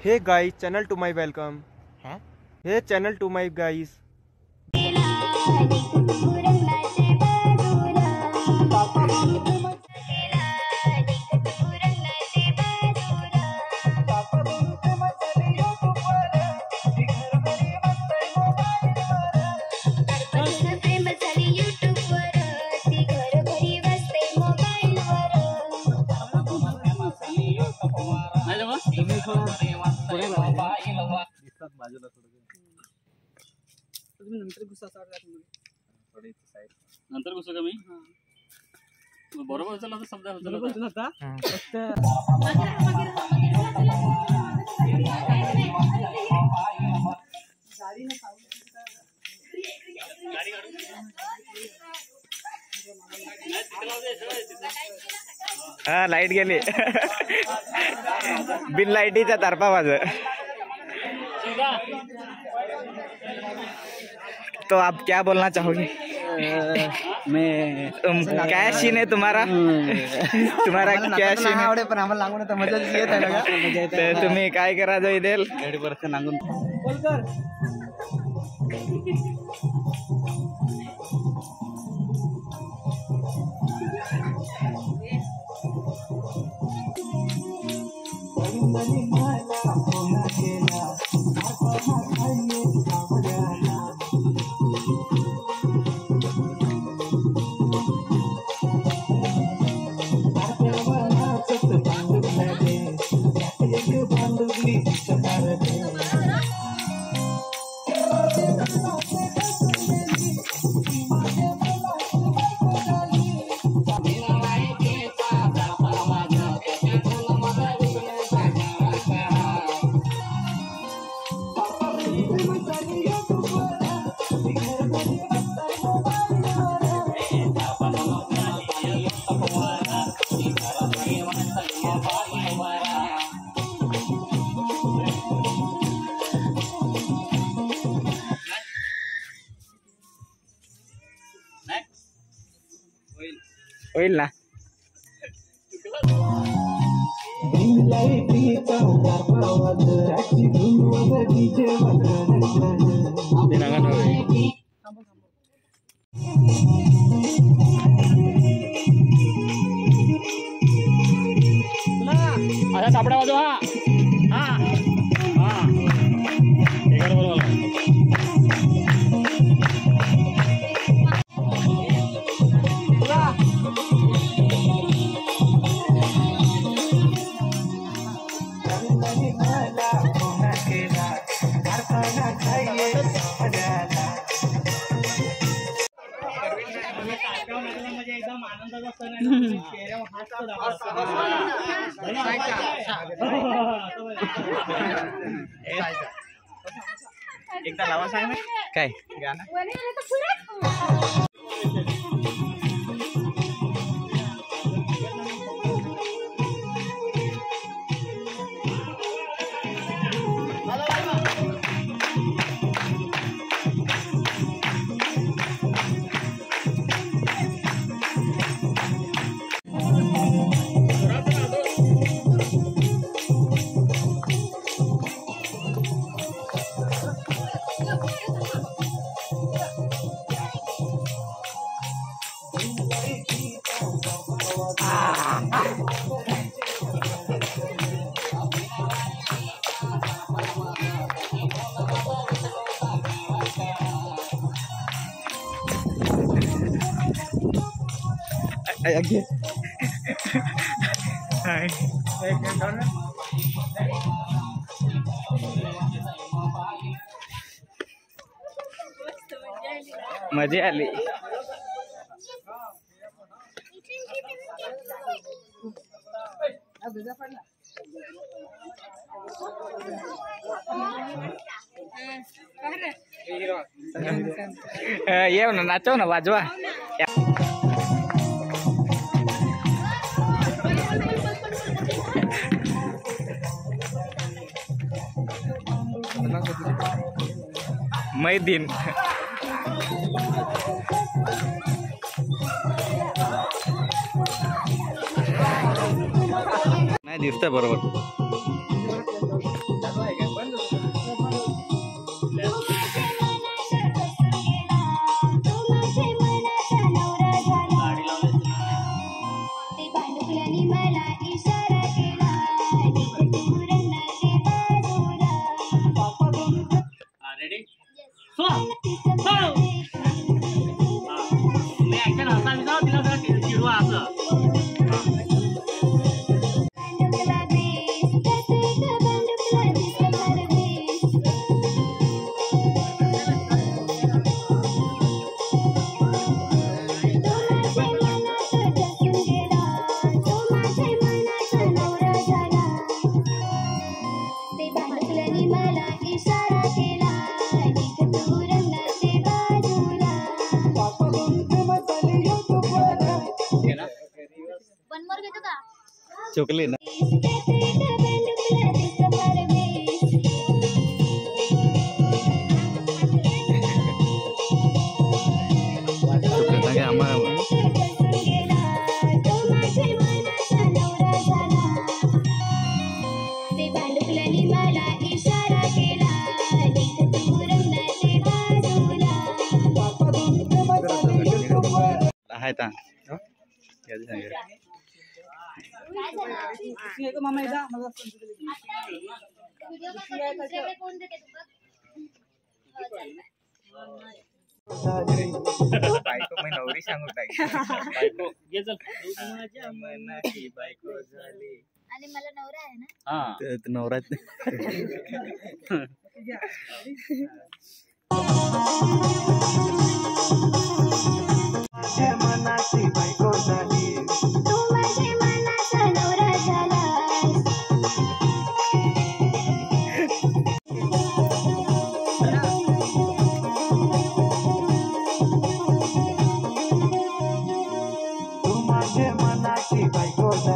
Hey guys, channel to my welcome. Huh? Hey channel to my guys. नंतर घुसू का मी बरोबर चला शब्द हाँ लाइट गेली बिन लाइटीचा तारपा माझं। तो आप क्या बोलना चाहोगे? मैं क्या सीन है तुम्हारा? तुम्हारा क्या सीन है? आवडे पण आम्हाला लागून तर मजा येत आहे ना तर तुम्ही काय करा जो इदेल गाडी परत नांगून होईल ना। आता सापडा वाजव हा हा हा बरोबर एकदम आनंदात एकदा लावा सांग ना काय गाणं। मजा आली। ये ना नाचो ना वाजवा। मै दिन नाही दिसतंय बरोबर। भांडुकल्याने मला इशारा केला निघ तू रंगाचे बाजूला वन मोर घेतो का चुकली ना आहे ता बायको मी नवरी सांगू बायको घे चल. बायको झाली. आणि मला नवरा आहे ना हा नवरात मनाची बायको झाली. तू माझे मनाचा नवरा झालास तू माझे मनाची बायको झाली.